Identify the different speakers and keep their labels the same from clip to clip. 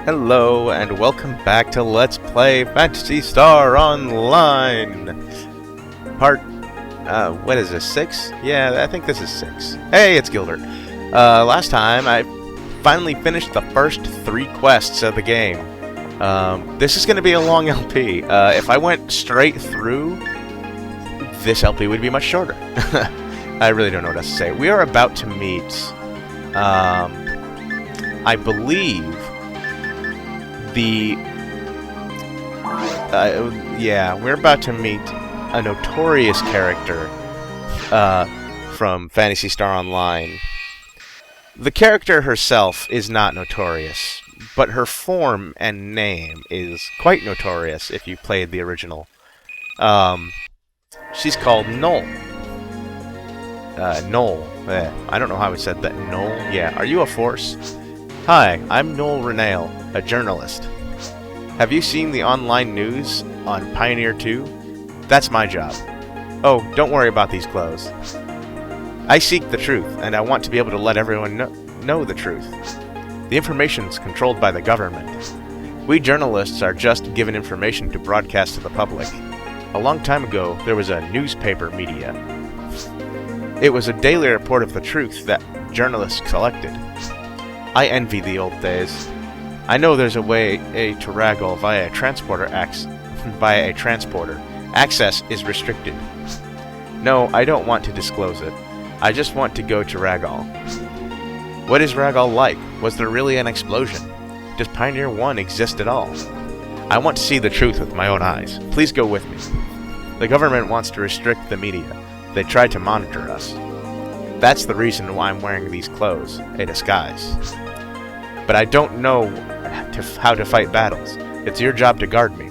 Speaker 1: Hello and welcome back to Let's Play Phantasy Star Online! Part, what is this, 6? Yeah, I think this is 6. Hey, it's Gilbert. Last time I finally finished the first 3 quests of the game. This is going to be a long LP. If I went straight through, this LP would be much shorter. I really don't know what else to say. We are about to meet, I believe, we're about to meet a notorious character from Phantasy Star Online. The character herself is not notorious, but her form and name is quite notorious if you played the original. She's called Noel. Noel. I don't know how I said that. Noel? Yeah. Are you a force? Hi, I'm Noel Renale, a journalist. Have you seen the online news on Pioneer 2? That's my job. Oh, don't worry about these clothes. I seek the truth, and I want to be able to let everyone know the truth. The information's controlled by the government. We journalists are just given information to broadcast to the public. A long time ago, there was a newspaper media. It was a daily report of the truth that journalists collected. I envy the old days. I know there's a way to Ragol via a transporter. Access is restricted. No, I don't want to disclose it. I just want to go to Ragol. What is Ragol like? Was there really an explosion? Does Pioneer 1 exist at all? I want to see the truth with my own eyes. Please go with me. The government wants to restrict the media. They try to monitor us. That's the reason why I'm wearing these clothes, a disguise. But I don't know how to fight battles. It's your job to guard me.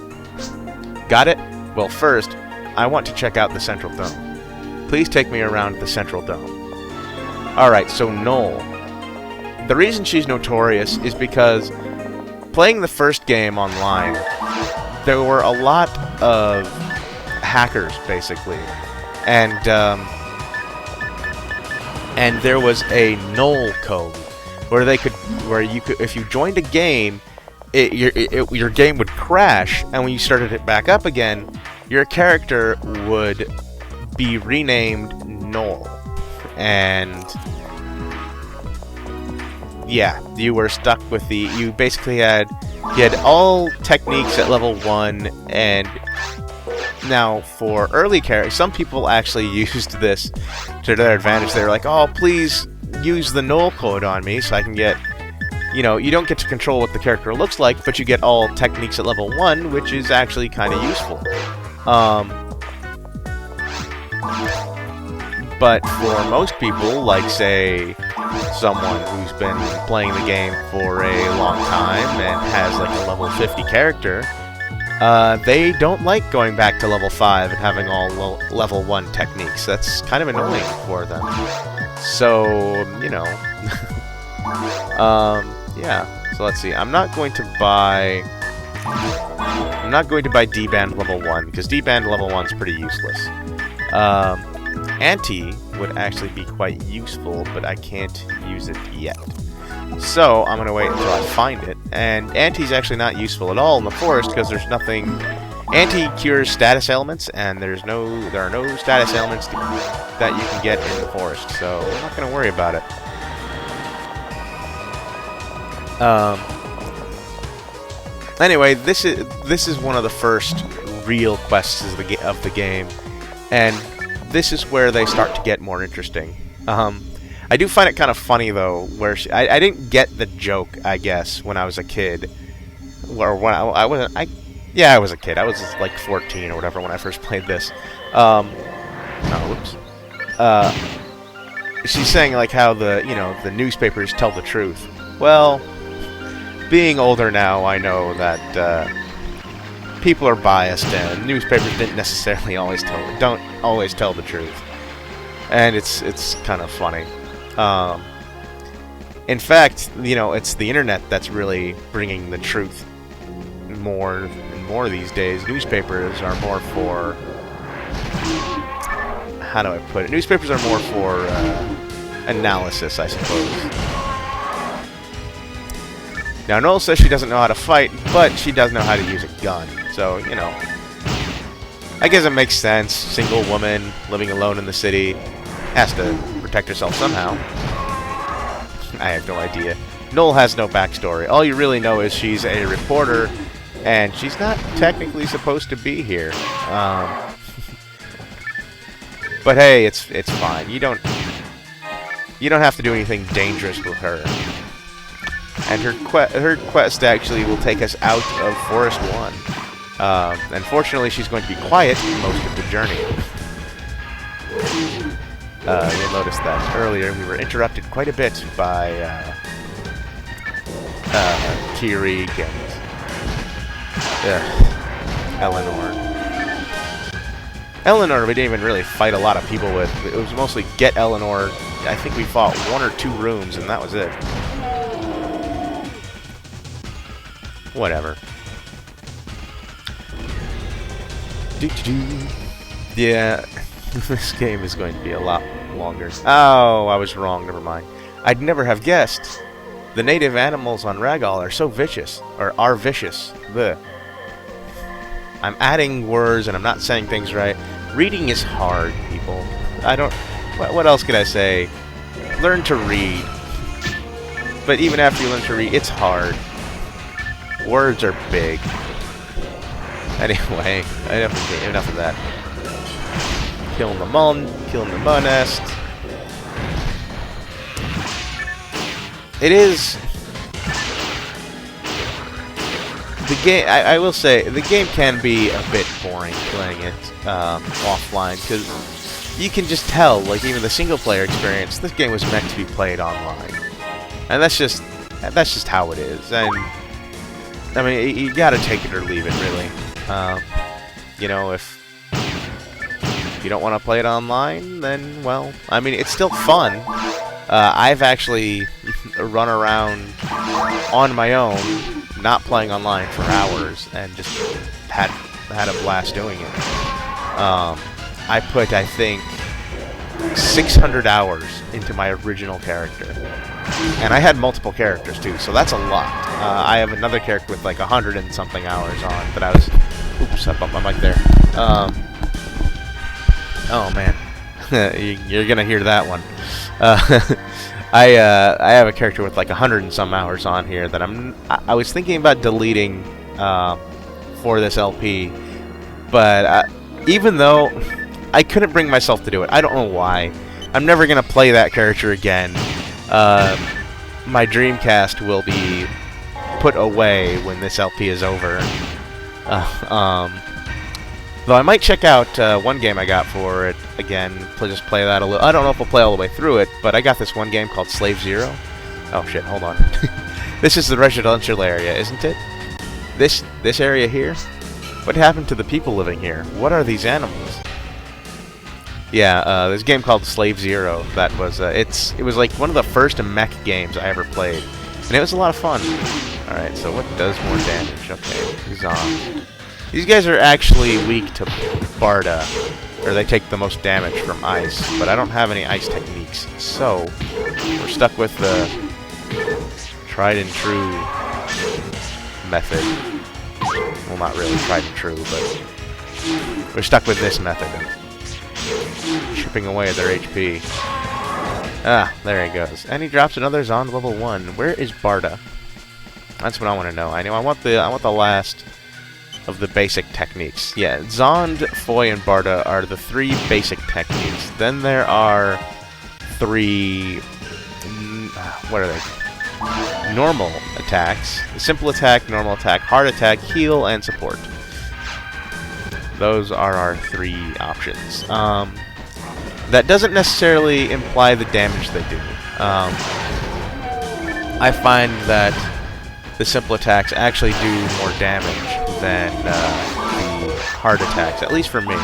Speaker 1: Got it? Well, first, I want to check out the Central Dome. Please take me around the Central Dome. Alright, so Noel. The reason she's notorious is because playing the first game online, there were a lot of hackers, basically. And there was a Noel code where you could, if you joined a game, your game would crash, and when you started it back up again, your character would be renamed Noel. And yeah, you were stuck with you basically had all techniques at level 1, and now, for early characters, some people actually used this to their advantage. They were like, oh, please use the Noel code on me so I can get, you don't get to control what the character looks like, but you get all techniques at level 1, which is actually kind of useful. But for most people, like, say, someone who's been playing the game for a long time and has, like, a level 50 character, they don't like going back to level 5 and having all level 1 techniques. That's kind of annoying for them. So, yeah. So let's see. I'm not going to buy D-Band level 1, because D-Band level 1 is pretty useless. Anti would actually be quite useful, but I can't use it yet. So, I'm going to wait until I find it. And Anti's actually not useful at all in the forest, because there's nothing... Anti cures status ailments, and there are no status ailments that you can get in the forest, so we're not going to worry about it. Anyway, this is one of the first real quests of the game, and this is where they start to get more interesting. I do find it kind of funny, though, where I didn't get the joke, I guess, when I was a kid. Or when I was a kid. I was just, like, 14 or whatever when I first played this. She's saying, like, how the newspapers tell the truth. Well, being older now, I know that, people are biased, and newspapers don't always tell the truth. And it's kind of funny. In fact, it's the internet that's really bringing the truth more and more these days. Newspapers are more for... How do I put it? Newspapers are more for analysis, I suppose. Now, Noel says she doesn't know how to fight, but she does know how to use a gun. So, you know, I guess it makes sense. Single woman, living alone in the city, has to protect herself somehow. I have no idea. Noel has no backstory. All you really know is she's a reporter, and she's not technically supposed to be here. But hey, it's fine. You don't have to do anything dangerous with her. And her quest actually will take us out of Forest 1. Unfortunately, she's going to be quiet most of the journey. You'll notice that earlier we were interrupted quite a bit by Kierig and Eleanor. Eleanor we didn't even really fight a lot of people with. It was mostly get Eleanor. I think we fought 1 or 2 rooms and that was it. Whatever. Yeah, this game is going to be a lot longer. Oh, I was wrong. Never mind. I'd never have guessed. The native animals on Ragal are so vicious, or are vicious. Blech. I'm adding words and I'm not saying things right. Reading is hard, people. I don't... What else could I say? Learn to read. But even after you learn to read, it's hard. Words are big. Anyway, enough of that. Killing the mud nest. It is... The game, I will say, the game can be a bit boring playing it offline, because you can just tell, like even the single-player experience, this game was meant to be played online. And that's just how it is. And I mean, you gotta take it or leave it, really. You know, if you don't want to play it online, then, well, I mean, it's still fun. I've actually run around on my own, not playing online for hours, and just had a blast doing it. I put, I think, 600 hours into my original character. And I had multiple characters, too, so that's a lot. I have another character with like 100 and something hours on, but I was... Oops, I bumped my mic there. Oh, man. You're gonna hear that one. I have a character with like 100 and some hours on here that I was thinking about deleting for this LP, but even though I couldn't bring myself to do it, I don't know why. I'm never gonna play that character again. My Dreamcast will be put away when this LP is over. Though I might check out one game I got for it again, just play that a little. I don't know if I'll play all the way through it, but I got this one game called Slave Zero. Oh shit, hold on. This is the residential area, isn't it? This area here? What happened to the people living here? What are these animals? Yeah, there's a game called Slave Zero that was, it was like one of the first mech games I ever played. And it was a lot of fun. Alright, so what does more damage? Okay, Zombies. These guys are actually weak to Barda, or they take the most damage from ice, but I don't have any ice techniques, so we're stuck with the tried and true method. Well, not really tried and true, but we're stuck with this method of chipping away at their HP. Ah, there he goes. And he drops another Zond level 1. Where is Barda? That's what I want to know. I want the last of the basic techniques. Yeah, Zond, Foy, and Barda are the 3 basic techniques. Then there are 3... what are they? Normal attacks. Simple attack, normal attack, hard attack, heal, and support. Those are our 3 options. That doesn't necessarily imply the damage they do. I find that the simple attacks actually do more damage than the hard attacks, at least for me.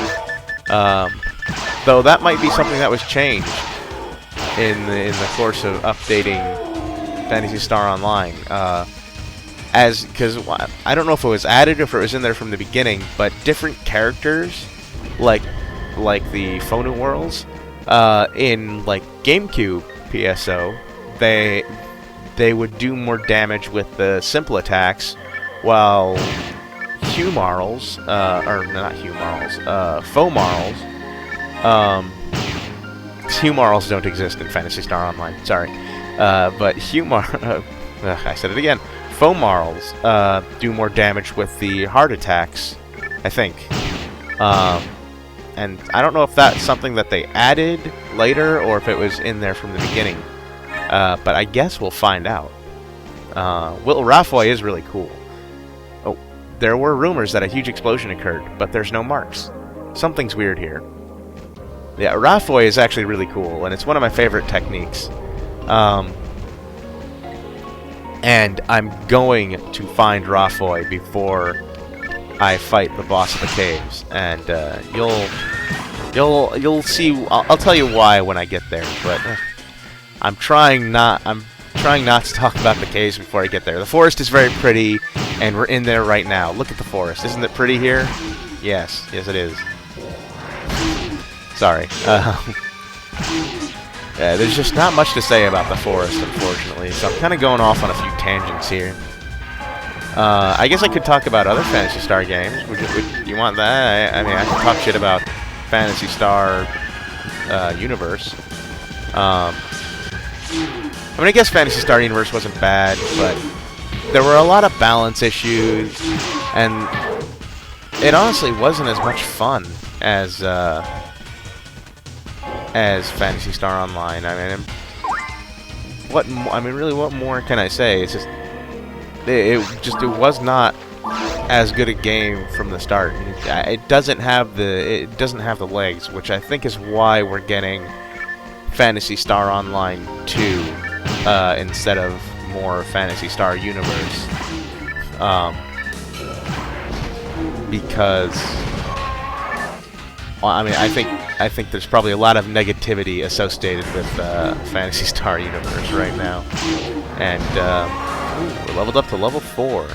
Speaker 1: Though that might be something that was changed in the course of updating Phantasy Star Online. Because I don't know if it was added or if it was in there from the beginning, but different characters, like the Phonu Worlds, in like GameCube PSO, they would do more damage with the simple attacks, while Humarls, or not Humarls, Fomarls, Humarls don't exist in Phantasy Star Online, sorry. But I said it again. Fomarls do more damage with the hard attacks, I think. And I don't know if that's something that they added later or if it was in there from the beginning. But I guess we'll find out. Rafoy is really cool. Oh, there were rumors that a huge explosion occurred, but there's no marks. Something's weird here. Yeah, Rafoy is actually really cool, and it's one of my favorite techniques. And I'm going to find Rafoy before I fight the boss of the caves, and you'll see. I'll tell you why when I get there. But I'm trying not to talk about the caves before I get there. The forest is very pretty, and we're in there right now. Look at the forest. Isn't it pretty here? Yes, it is. Sorry. Yeah, there's just not much to say about the forest, unfortunately, so I'm kind of going off on a few tangents here. I guess I could talk about other Phantasy Star games. Would you want that? I mean, I could talk shit about Phantasy Star Universe. I mean, I guess Phantasy Star Universe wasn't bad, but there were a lot of balance issues, and it honestly wasn't as much fun as Phantasy Star Online. I mean, what more can I say? It's just it was not as good a game from the start. It doesn't have the legs, which I think is why we're getting Phantasy Star Online 2 instead of more Phantasy Star Universe. Because, well, I mean, I think there's probably a lot of negativity associated with Phantasy Star Universe right now. And we're leveled up to level 4.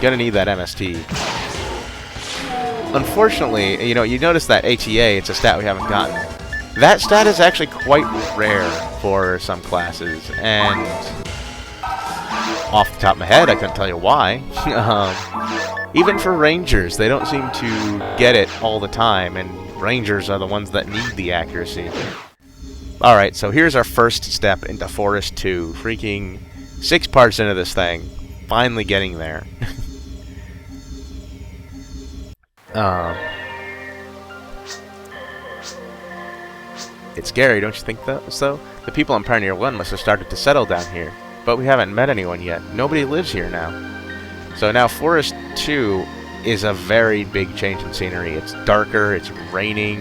Speaker 1: Gonna need that MST. Unfortunately, you notice that ATA, it's a stat we haven't gotten. That stat is actually quite rare for some classes, and off the top of my head, I couldn't tell you why. Even for Rangers, they don't seem to get it all the time, and Rangers are the ones that need the accuracy. Alright, so here's our first step into Forest 2. Freaking 6 parts into this thing. Finally getting there. It's scary, don't you think so? The people on Pioneer 1 must have started to settle down here, but we haven't met anyone yet. Nobody lives here now. So now Forest 2 is a very big change in scenery. It's darker, it's raining,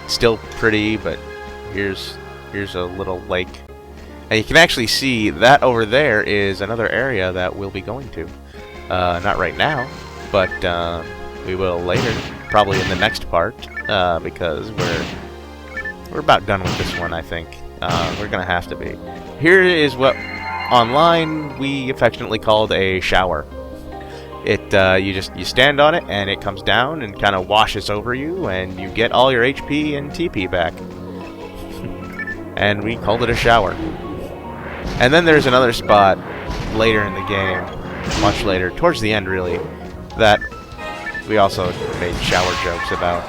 Speaker 1: still pretty, but here's a little lake. And you can actually see that over there is another area that we'll be going to. Not right now, but we will later, probably in the next part, because we're about done with this one, I think. We're gonna have to be. Here is what online we affectionately called a shower. You stand on it and it comes down and kind of washes over you, and you get all your HP and TP back. And we called it a shower. And then there's another spot later in the game, much later, towards the end really, that we also made shower jokes about.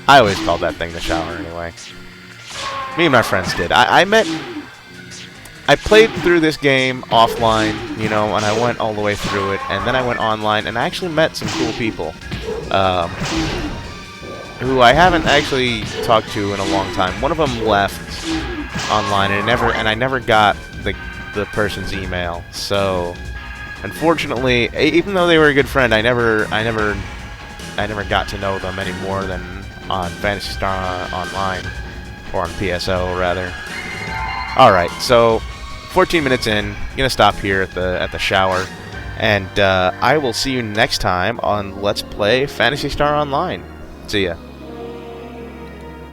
Speaker 1: I always called that thing the shower anyway. Me and my friends did. I played through this game offline, and I went all the way through it, and then I went online, and I actually met some cool people, who I haven't actually talked to in a long time. One of them left online, and I never got the person's email. So, unfortunately, even though they were a good friend, I never got to know them any more than on Phantasy Star Online, or on PSO rather. All right, so 14 minutes in, gonna stop here at the shower, and I will see you next time on Let's Play Phantasy Star Online. See ya.